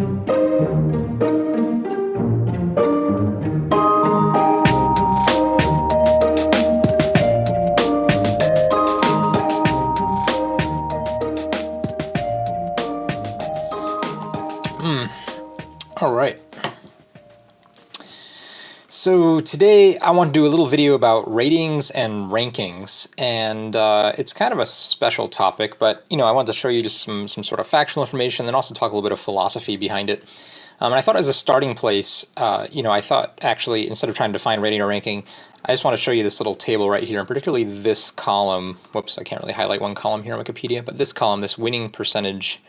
All right. So today I want to do a little video about ratings and rankings, and it's kind of a special topic, but I want to show you just some sort of factual information, and then also talk a little bit of philosophy behind it. And I thought as a starting place, I thought actually instead of trying to define rating or ranking, I just want to show you this little table right here, and particularly this column. Whoops, I can't really highlight one column here on Wikipedia, but this column, this winning percentage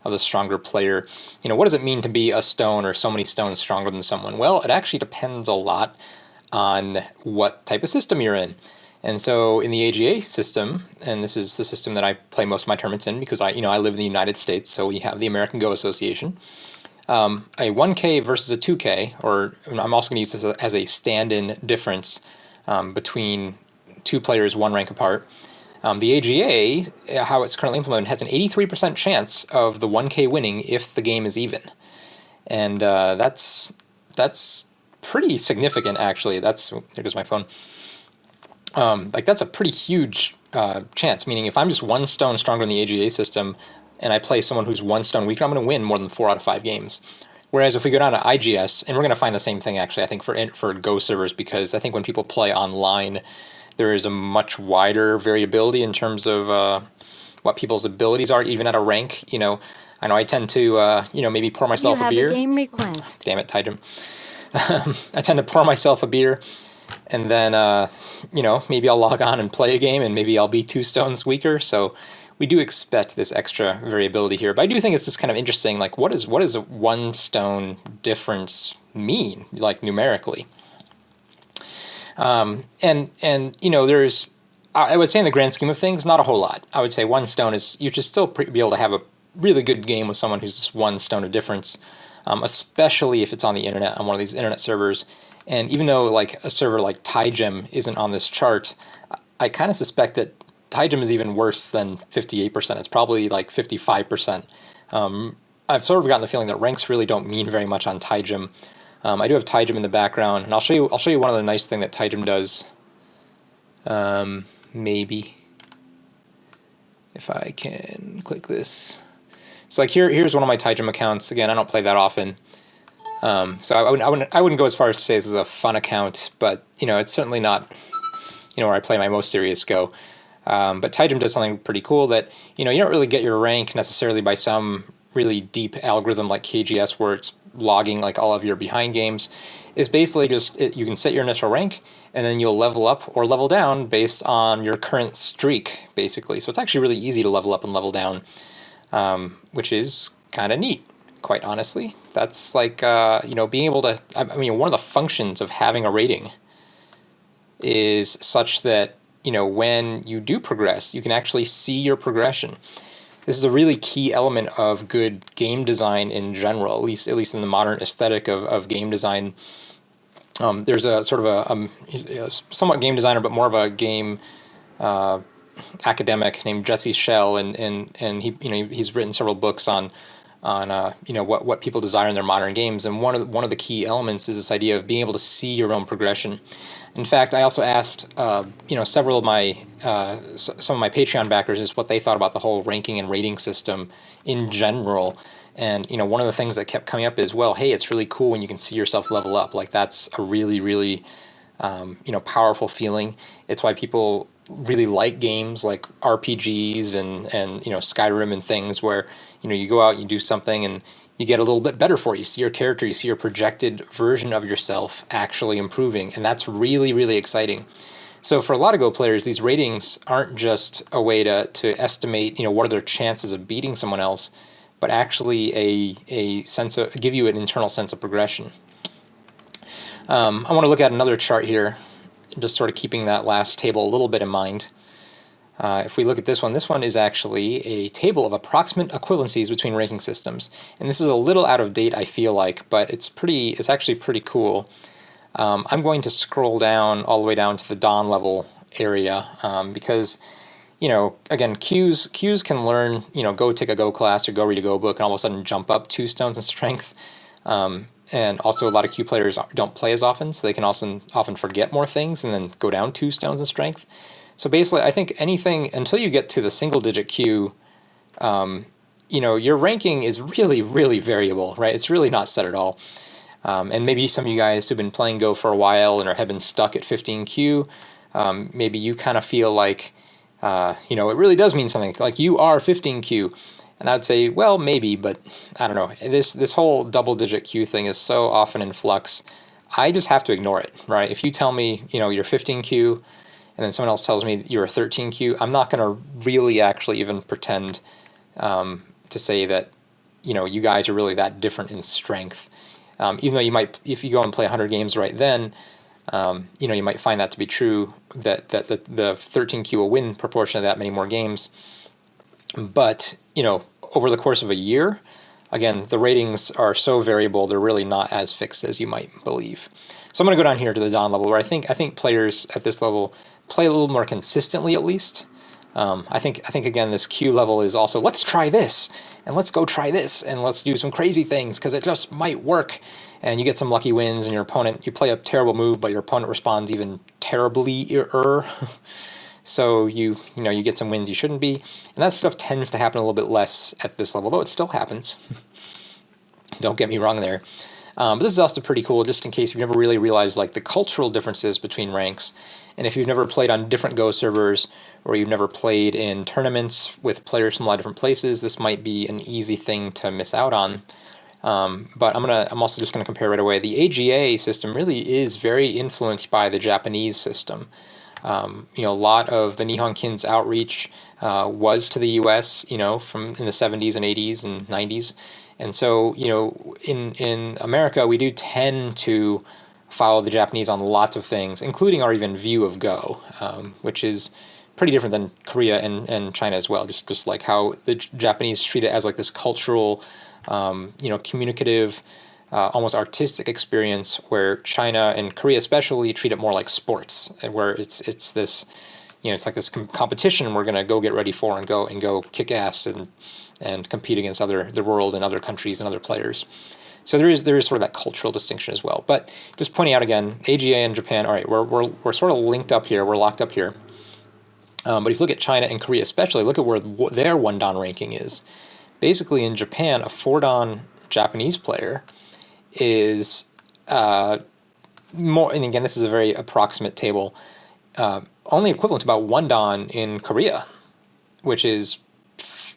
of the stronger player. What does it mean to be a stone or so many stones stronger than someone? Well, it actually depends a lot on what type of system you're in. And so in the AGA system, and this is the system that I play most of my tournaments in because I live in the United States, so we have the American Go Association. A 1K versus a 2K, or I'm also going to use this as a stand-in difference between two players one rank apart. The AGA, how it's currently implemented, has an 83% chance of the 1K winning if the game is even, and that's pretty significant actually. There goes my phone. That's a pretty huge chance. Meaning, if I'm just one stone stronger in the AGA system, and I play someone who's one stone weaker, I'm going to win more than 4 out of 5 games. Whereas if we go down to IGS, and we're going to find the same thing actually, I think for Go servers, because I think when people play online, there is a much wider variability in terms of what people's abilities are, even at a rank. I know I tend to, maybe pour myself a beer. You have a game request. Damn it, Tydrum. I tend to pour myself a beer, and then, maybe I'll log on and play a game, and maybe I'll be 2 stones weaker. So we do expect this extra variability here. But I do think it's just kind of interesting, like, what does a 1 stone difference mean, like, numerically? There's, I would say in the grand scheme of things, not a whole lot. I would say 1 stone is, you should still be able to have a really good game with someone who's just 1 stone of difference, especially if it's on the internet, on one of these internet servers. And even though like a server like Tygem isn't on this chart, I kind of suspect that Tygem is even worse than 58%. It's probably like 55%. I've sort of gotten the feeling that ranks really don't mean very much on Tygem. I do have Tygem in the background, and I'll show you one other nice thing that Tygem does. Maybe if I can click this. It's like here's one of my Tygem accounts. Again, I don't play that often, so I wouldn't go as far as to say this is a fun account, but it's certainly not where I play my most serious Go. But Tygem does something pretty cool that you don't really get your rank necessarily by some really deep algorithm like KGS where it's logging like all of your behind games. Is basically just you can set your initial rank, and then you'll level up or level down based on your current streak, basically. So it's actually really easy to level up and level down, which is kind of neat, quite honestly. That's like being able to. One of the functions of having a rating is such that when you do progress, you can actually see your progression. This is a really key element of good game design in general, at least in the modern aesthetic of game design. There's a sort of a somewhat game designer, but more of a game academic named Jesse Schell, and he's written several books on what people desire in their modern games. And one of the key elements is this idea of being able to see your own progression. In fact, I also asked several of my some of my Patreon backers is what they thought about the whole ranking and rating system in general. And one of the things that kept coming up is, well, hey, it's really cool when you can see yourself level up. Like, that's a really, really powerful feeling. It's why people really like games like RPGs and Skyrim and things where you go out, you do something, and you get a little bit better for it. You see your character, you see your projected version of yourself actually improving, and that's really, really exciting. So for a lot of Go players, these ratings aren't just a way to estimate what are their chances of beating someone else, but actually a sense of, give you an internal sense of progression. I want to look at another chart here, just sort of keeping that last table a little bit in mind. If we look at this one is actually a table of approximate equivalencies between ranking systems. And this is a little out of date, I feel like, but it's actually pretty cool. I'm going to scroll down all the way down to the Dawn level area because again, Qs can learn, go take a Go class or go read a Go book and all of a sudden jump up 2 stones in strength. And also a lot of Q players don't play as often, so they can also often forget more things and then go down 2 stones in strength. So basically, I think anything until you get to the single-digit Q, your ranking is really, really variable, right? It's really not set at all. And maybe some of you guys who've been playing Go for a while and have been stuck at 15Q, maybe you kind of feel like, it really does mean something. Like you are 15Q. And I'd say, well, maybe, but I don't know. This whole double-digit Q thing is so often in flux. I just have to ignore it, right? If you tell me, you're 15Q, and then someone else tells me you're a 13Q, I'm not going to really actually even pretend to say that, you guys are really that different in strength. Even though you might, if you go and play 100 games right then, you might find that to be true, that the 13Q will win proportion of that many more games. But, over the course of a year, again, the ratings are so variable, they're really not as fixed as you might believe. So I'm going to go down here to the Don level, where I think players at this level play a little more consistently, at least. I think again, this Q level is also, let's try this, and let's go try this, and let's do some crazy things, because it just might work. And you get some lucky wins, and you play a terrible move, but your opponent responds even terribly-er. So you get some wins you shouldn't be, and that stuff tends to happen a little bit less at this level, though it still happens. Don't get me wrong there. But this is also pretty cool, just in case you've never really realized like the cultural differences between ranks, and if you've never played on different Go servers, or you've never played in tournaments with players from a lot of different places, this might be an easy thing to miss out on. But I'm also just gonna compare right away. The AGA system really is very influenced by the Japanese system. A lot of the Nihon Kin's outreach was to the U.S., from in the 70s and 80s and 90s. And so, in America, we do tend to follow the Japanese on lots of things, including our even view of Go, which is pretty different than Korea and China as well, just like how the Japanese treat it as like this cultural, communicative, almost artistic experience, where China and Korea especially treat it more like sports, where it's this, it's like this competition we're gonna go get ready for and go kick ass and compete against the world and other countries and other players. So there is sort of that cultural distinction as well. But just pointing out again, AGA and Japan, all right, we're sort of linked up here, we're locked up here. But if you look at China and Korea especially, look at where their 1-dan ranking is. Basically in Japan, a 4-dan Japanese player is more, and again, this is a very approximate table, only equivalent to about 1-dan in Korea, which is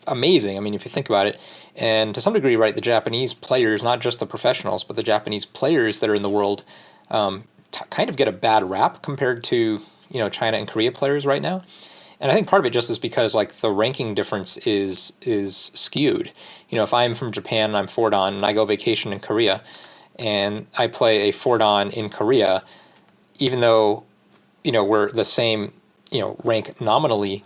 amazing. I mean, if you think about it, and to some degree, right, the Japanese players, not just the professionals, but the Japanese players that are in the world, kind of get a bad rap compared to, China and Korea players right now. And I think part of it just is because like the ranking difference is skewed. If I'm from Japan and I'm 4-dan and I go vacation in Korea and I play a 4-dan in Korea, even though, we're the same, rank nominally,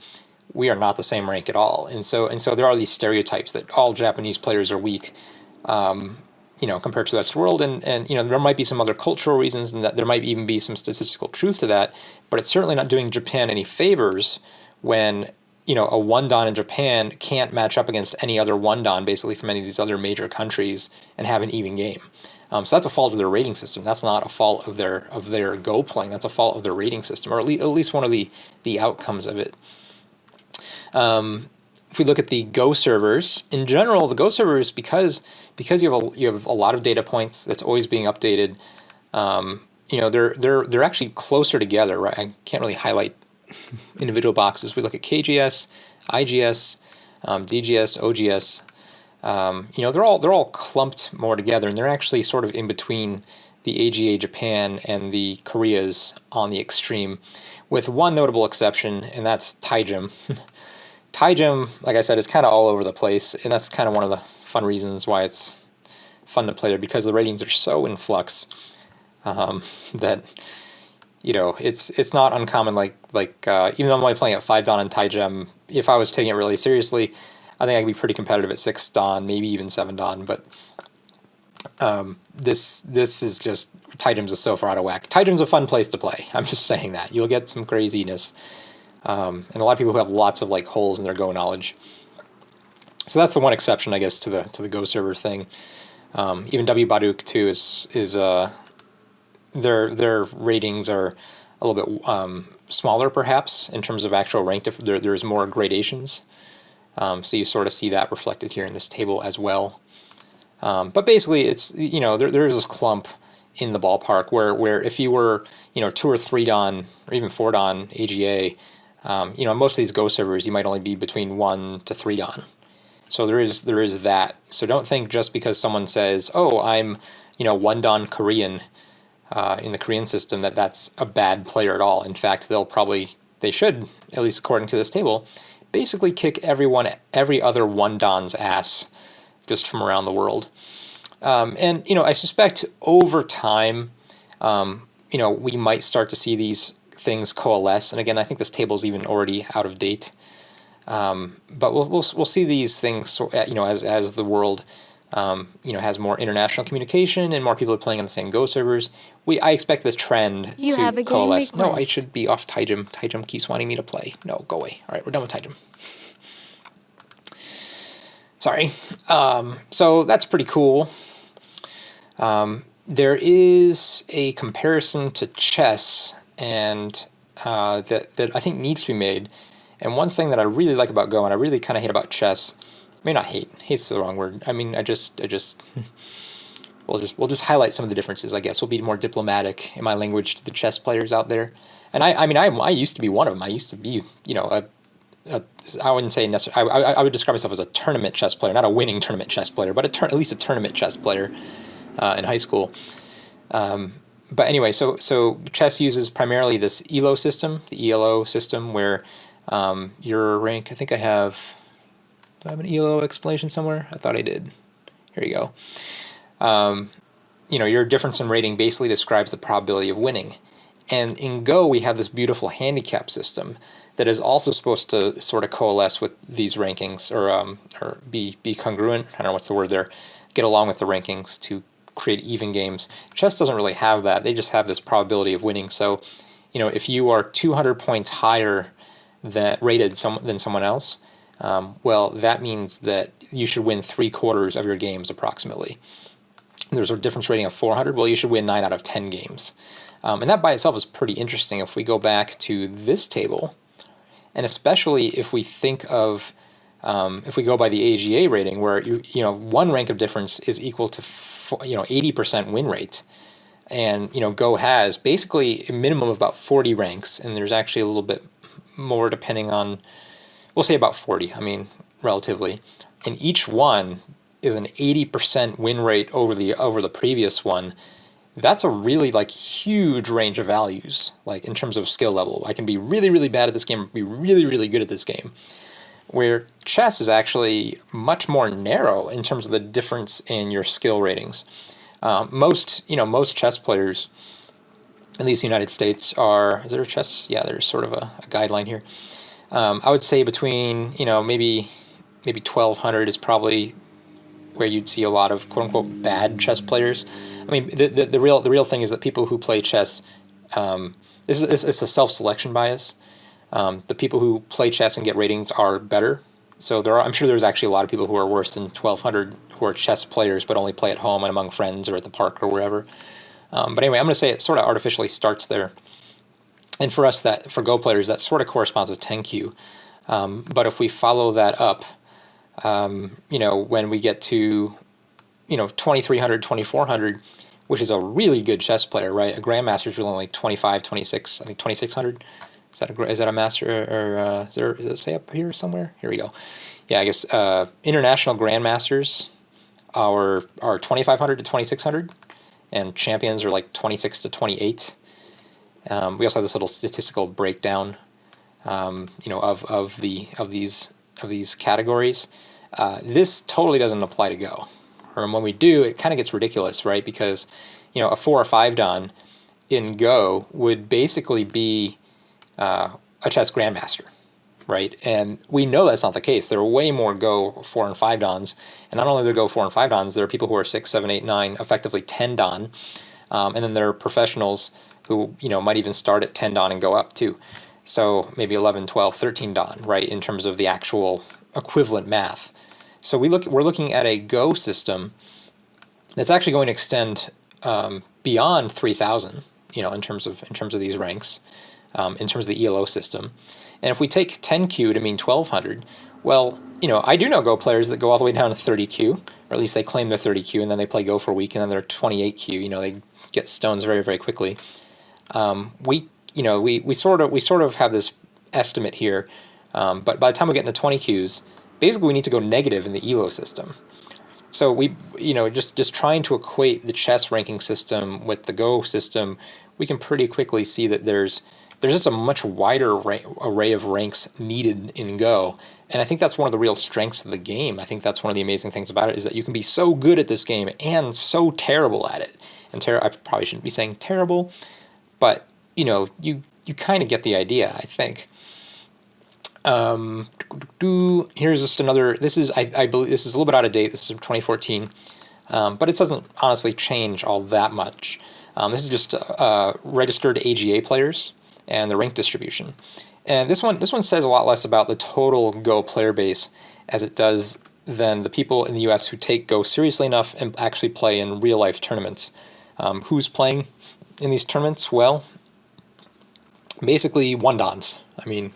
we are not the same rank at all. And so there are these stereotypes that all Japanese players are weak, compared to the rest of the world. And there might be some other cultural reasons, and that there might even be some statistical truth to that, but it's certainly not doing Japan any favors when, a 1-dan in Japan can't match up against any other 1-dan basically from any of these other major countries and have an even game. So that's a fault of their rating system. That's not a fault of their Go playing. That's a fault of their rating system, or at least one of the outcomes of it. If we look at the Go servers, in general, the Go servers, because you have a lot of data points that's always being updated, they're actually closer together, right? I can't really highlight individual boxes. We look at KGS, IGS, DGS, OGS. They're all clumped more together, and they're actually sort of in between the AGA Japan and the Koreas on the extreme, with one notable exception, and that's Taijim. Taijim, like I said, is kind of all over the place, and that's kind of one of the fun reasons why it's fun to play there, because the ratings are so in flux that it's not uncommon. Like even though I'm only playing at 5-dan in Taijim, if I was taking it really seriously, I think I could be pretty competitive at 6-dan, maybe even 7-dan. But this is just, Taijim's is so far out of whack. Taijim's a fun place to play. I'm just saying that you'll get some craziness. and a lot of people who have lots of like holes in their Go knowledge. So that's the one exception, I guess, to the Go server thing. Even W Baduk too is their ratings are a little bit smaller, perhaps, in terms of actual rank. There's more gradations, so you sort of see that reflected here in this table as well. But basically, it's, you know, there is this clump in the ballpark where if you were, you know, 2 or 3 Dan or even 4 Dan AGA, you know, most of these Go servers you might only be between 1 to 3 Dan. So there is that. So don't think just because someone says, "Oh, I'm, you know, 1 Dan Korean," in the Korean system, that's a bad player at all. In fact, they should, at least according to this table, basically kick every other 1 Dan's ass just from around the world. And, you know, I suspect over time, you know, we might start to see these things coalesce. And again, I think this table is even already out of date. But we'll see these things, you know, as the world, you know, has more international communication and more people are playing on the same Go servers. I expect this trend to coalesce. No, I should be off Taijum. Taijum keeps wanting me to play. No, go away. All right, we're done with Taijum. Sorry. So that's pretty cool. There is a comparison to chess, and that I think needs to be made. And one thing that I really like about Go, and I really kind of hate about chess, I mean, not hate. Hate's the wrong word. I mean, I just we'll just highlight some of the differences. I guess we'll be more diplomatic in my language to the chess players out there. And I mean, I used to be one of them. I used to be, you know, I wouldn't say necessarily. I would describe myself as a tournament chess player, not a winning tournament chess player, but at least a tournament chess player in high school. But anyway, so chess uses primarily this ELO system, the ELO system, where your rank. I think I have. Do I have an ELO explanation somewhere? I thought I did. Here you go. You know, your difference in rating basically describes the probability of winning. And in Go, we have this beautiful handicap system that is also supposed to sort of coalesce with these rankings, or be congruent. I don't know what's the word there. Get along with the rankings to create even games. Chess doesn't really have that. They just have this probability of winning. So, you know, if you are 200 points higher than someone else, well, that means that you should win 3/4 of your games approximately. There's a difference rating of 400. Well, you should win 9 out of 10 games. And that by itself is pretty interesting if we go back to this table, and especially if we think of, if we go by the AGA rating, where you know, 1 rank of difference is equal to 80% win rate, and you know, Go has basically a minimum of about 40 ranks, and there's actually a little bit more depending on, we'll say about 40. I mean, relatively, and each one is an 80% win rate over the previous one. That's a really like huge range of values, like in terms of skill level. I can be really, really bad at this game, be really, really good at this game. Where chess is actually much more narrow in terms of the difference in your skill ratings. Most chess players, at least in the United States, is there a chess? Yeah, there's sort of a guideline here. I would say between, you know, maybe 1,200 is probably where you'd see a lot of quote unquote bad chess players. I mean, the real thing is that people who play chess, it's a self-selection bias. The people who play chess and get ratings are better. So I'm sure there's actually a lot of people who are worse than 1,200 who are chess players but only play at home and among friends or at the park or wherever. But anyway, I'm going to say it sort of artificially starts there. And for us, for Go players, that sort of corresponds with 10Q. But if we follow that up, you know, when we get to, you know, 2,300, 2,400, which is a really good chess player, right? A grandmaster is really only 25, 26, I think 2,600. Is that a master, or does it say up here somewhere? Here we go. Yeah, I guess international grandmasters are 2,500 to 2,600, and champions are like 26 to 28. We also have this little statistical breakdown, you know, of these categories. This totally doesn't apply to Go. Or when we do, it kind of gets ridiculous, right? Because, you know, a 4 or 5 Dan in Go would basically be a chess grandmaster, right? And we know that's not the case. There are way more Go 4 and 5 Dans, and not only do Go 4 and 5 Dans, there are people who are 6, 7, 8, 9, effectively 10 Dan, and then there are professionals who, you know, might even start at 10 Dan and go up too. So maybe 11, 12, 13 Dan, right, in terms of the actual equivalent math. So we're looking at a Go system that's actually going to extend beyond 3,000, in terms of these ranks, in terms of the ELO system. And if we take 10Q to mean 1,200, well, I do know Go players that go all the way down to 30Q, or at least they claim they're 30Q, and then they play Go for a week, and then they're 28Q. They get stones very, very quickly. We sort of have this estimate here, but by the time we get into 20Qs, basically we need to go negative in the ELO system. So we, just trying to equate the chess ranking system with the Go system, we can pretty quickly see that there's just a much wider array of ranks needed in Go. And I think that's one of the real strengths of the game. I think that's one of the amazing things about it, is that you can be so good at this game and so terrible at it. And I probably shouldn't be saying terrible, but you kind of get the idea, I think. Here's just another. I believe this is a little bit out of date. This is from 2014, but it doesn't honestly change all that much. This is just registered AGA players and the rank distribution. And this one says a lot less about the total Go player base as it does than the people in the US who take Go seriously enough and actually play in real life tournaments. Who's playing in these tournaments? Well, basically 1-dans. I mean,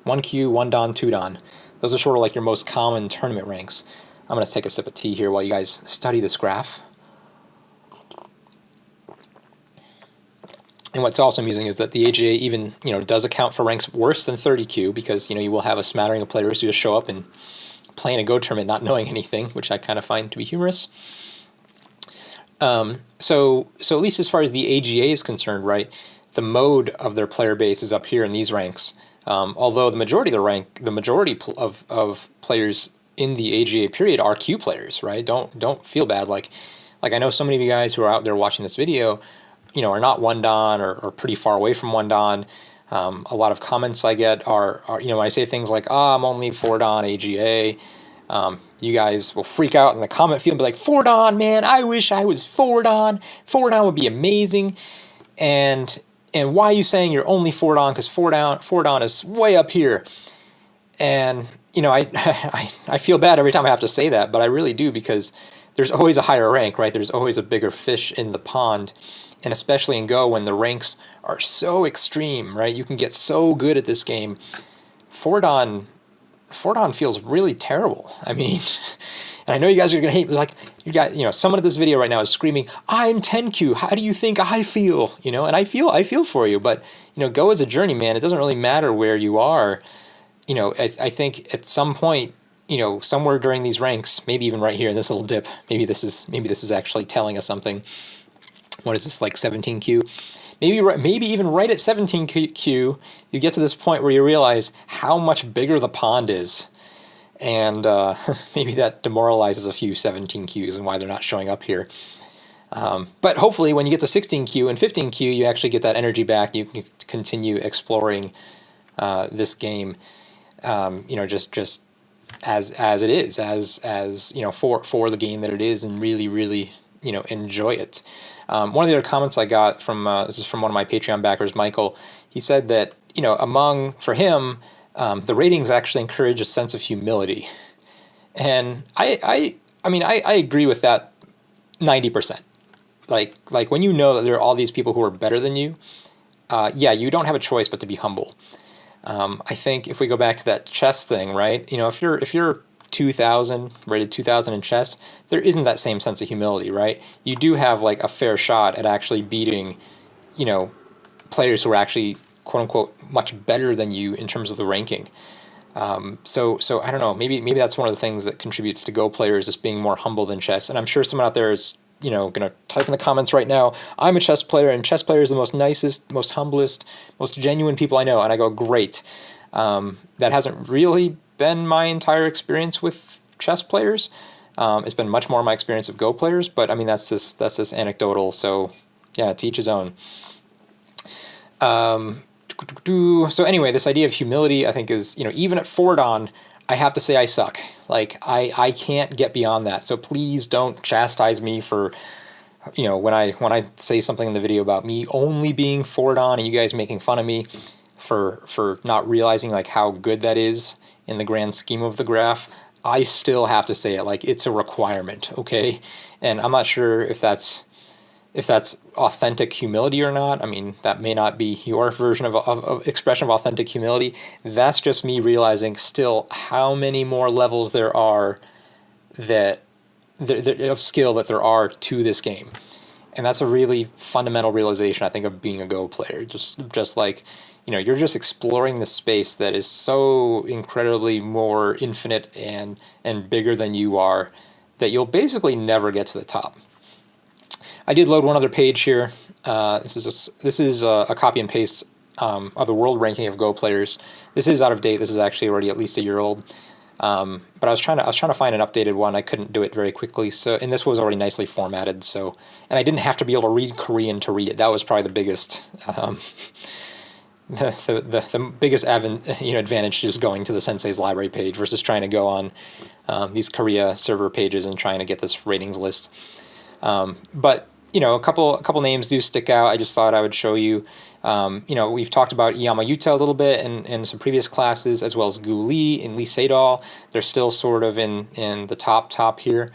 1Q, 1-dan, 2-dan. Those are sort of like your most common tournament ranks. I'm going to take a sip of tea here while you guys study this graph. And what's also amusing is that the AGA even, does account for ranks worse than 30Q, because, you will have a smattering of players who just show up and play in a Go tournament not knowing anything, which I kind of find to be humorous. So at least as far as the AGA is concerned, right, the mode of their player base is up here in these ranks. Although the majority of players in the AGA period are Q players, right? Don't feel bad. Like I know so many of you guys who are out there watching this video, are not 1-dan or pretty far away from 1-dan. A lot of comments I get are when I say things like, I'm only 4-dan AGA, you guys will freak out in the comment field and be like, 4-dan, man, I wish I was 4-dan. 4-dan would be amazing. And why are you saying you're only 4-dan? Because 4-dan is way up here. And, I feel bad every time I have to say that, but I really do, because there's always a higher rank, right? There's always a bigger fish in the pond. And especially in Go, when the ranks are so extreme, right? You can get so good at this game. 4-dan feels really terrible. I mean, and I know you guys are going to hate, like, someone at this video right now is screaming, I'm 10Q, how do you think I feel? And I feel for you, but, Go is a journey, man. It doesn't really matter where you are. I think at some point, somewhere during these ranks, maybe even right here in this little dip, maybe this is actually telling us something. What is this, like 17Q? Maybe even right at 17Q, you get to this point where you realize how much bigger the pond is. And maybe that demoralizes a few 17Qs and why they're not showing up here. But hopefully when you get to 16Q and 15Q, you actually get that energy back. You can continue exploring this game, just as it is, as for the game that it is, and really, really, enjoy it. One of the other comments I got from, this is from one of my Patreon backers, Michael, he said that, for him, the ratings actually encourage a sense of humility. And I agree with that 90%. Like when you know that there are all these people who are better than you, yeah, you don't have a choice but to be humble. I think if we go back to that chess thing, right? If you're 2,000, rated 2,000 in chess, there isn't that same sense of humility, right? You do have like a fair shot at actually beating, players who are actually quote unquote much better than you in terms of the ranking. So I don't know, maybe that's one of the things that contributes to Go players just being more humble than chess. And I'm sure someone out there is, going to type in the comments right now, I'm a chess player, and chess players are the most nicest, most humblest, most genuine people I know. And I go, great. That hasn't really been my entire experience with chess players. It's been much more my experience with Go players, but I mean, that's just anecdotal. So yeah, to each his own. So anyway, this idea of humility, I think, is, even at 4-dan, I have to say I suck. Like, I can't get beyond that. So please don't chastise me for, when I say something in the video about me only being 4-dan and you guys making fun of me. for not realizing like how good that is in the grand scheme of the graph, I still have to say it, like it's a requirement, okay? And I'm not sure if that's authentic humility or not. I mean, that may not be your version of expression of authentic humility. That's just me realizing still how many more levels there are that of skill that there are to this game. And that's a really fundamental realization, I think, of being a Go player. Just like, you know, you're just exploring the space that is so incredibly more infinite and bigger than you are, that you'll basically never get to the top. I did load one other page here. This is a copy and paste of the world ranking of Go players. This is out of date. This is actually already at least a year old. But I was trying to find an updated one. I couldn't do it very quickly. And this was already nicely formatted. And I didn't have to be able to read Korean to read it. That was probably the biggest the biggest advantage, just going to the Sensei's library page versus trying to go on these Korea server pages and trying to get this ratings list. But you know, a couple names do stick out. I just thought I would show you. You know, we've talked about Iyama Yuta a little bit in some previous classes, as well as Gu Li and Lee Sedol. They're still sort of in the top here.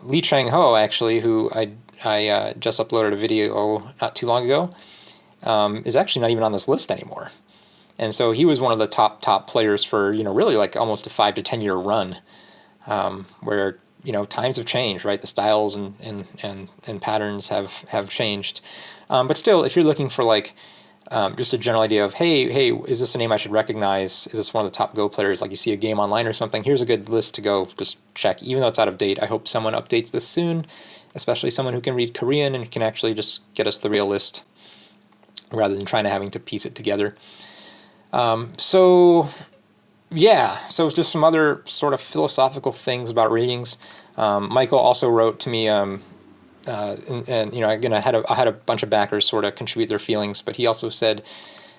Lee Chang-ho, actually, who I just uploaded a video not too long ago, is actually not even on this list anymore. And so he was one of the top players for, you know, really like almost a 5 to 10 year run, where, you know, times have changed, right? The styles and patterns have changed. But still, if you're looking for like just a general idea of, hey, is this a name I should recognize? Is this one of the top Go players? Like you see a game online or something, here's a good list to go just check. Even though it's out of date, I hope someone updates this soon, especially someone who can read Korean and can actually just get us the real list rather than having to piece it together. Yeah, so just some other sort of philosophical things about ratings. Michael also wrote to me, and you know, again, I had a bunch of backers sort of contribute their feelings, but he also said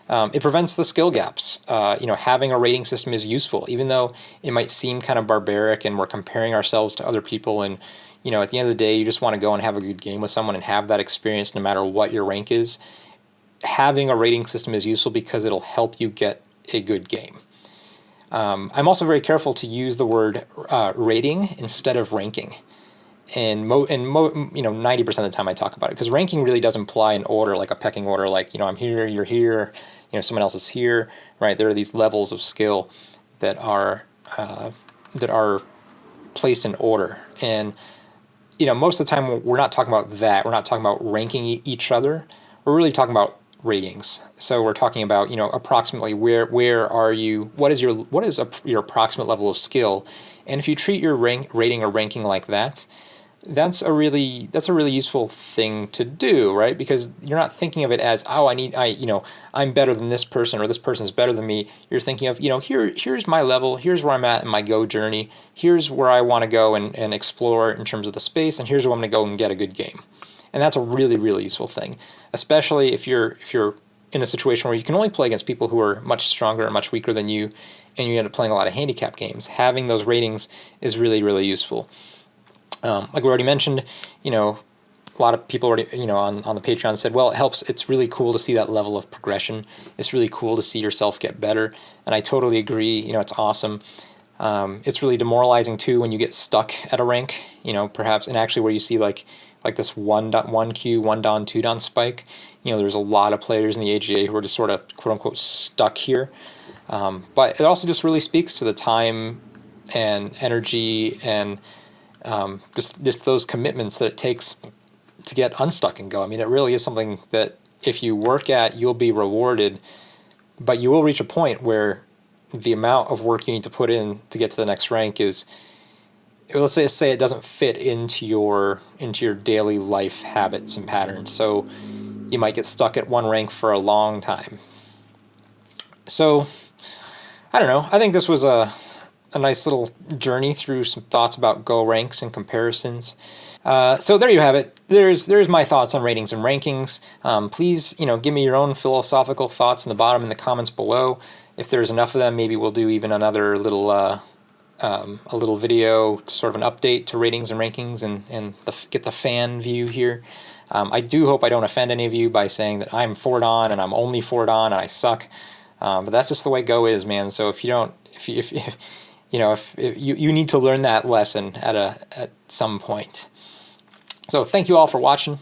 it prevents the skill gaps. You know, having a rating system is useful, even though it might seem kind of barbaric and we're comparing ourselves to other people. And you know, at the end of the day, you just want to go and have a good game with someone and have that experience, no matter what your rank is. Having a rating system is useful because it'll help you get a good game. I'm also very careful to use the word rating instead of ranking. And you know, 90% of the time I talk about it, because ranking really does imply an order, like a pecking order, like, you know, I'm here, you're here, you know, someone else is here, right? There are these levels of skill that are placed in order. And, you know, most of the time we're not talking about that. We're not talking about ranking each other. We're really talking about ratings. So we're talking about, you know, approximately where are you, what is your approximate level of skill. And if you treat your rating or ranking like that, that's a really useful thing to do, right? Because you're not thinking of it as, oh, you know, I'm better than this person, or this person is better than me. You're thinking of, you know, here's my level, here's where I'm at in my Go journey, here's where I want to go and explore in terms of the space, and here's where I'm going to go and get a good game. And that's a really, really useful thing, especially if you're in a situation where you can only play against people who are much stronger or much weaker than you, and you end up playing a lot of handicap games. Having those ratings is really, really useful. Like we already mentioned, you know, a lot of people already, you know, on the Patreon said, well, it helps. It's really cool to see that level of progression. It's really cool to see yourself get better. And I totally agree. You know, it's awesome. It's really demoralizing too when you get stuck at a rank, you know, perhaps, and actually where you see like this 1.1Q, 1 2 spike. You know, there's a lot of players in the AGA who are just sort of quote unquote stuck here. But it also just really speaks to the time and energy and just those commitments that it takes to get unstuck and Go. I mean, it really is something that if you work at, you'll be rewarded, but you will reach a point where the amount of work you need to put in to get to the next rank is, let's say it doesn't fit into your daily life habits and patterns. So you might get stuck at one rank for a long time. So I don't know. I think this was a nice little journey through some thoughts about Go ranks and comparisons. So there you have it. There's my thoughts on ratings and rankings. Please, you know, give me your own philosophical thoughts in the comments below. If there's enough of them, maybe we'll do even another little a little video, sort of an update to ratings and rankings, and get the fan view here. I do hope I don't offend any of you by saying that I'm forward on and I'm only forward on and I suck. But that's just the way Go is, man. So if you don't, if you need to learn that lesson at some point. So thank you all for watching.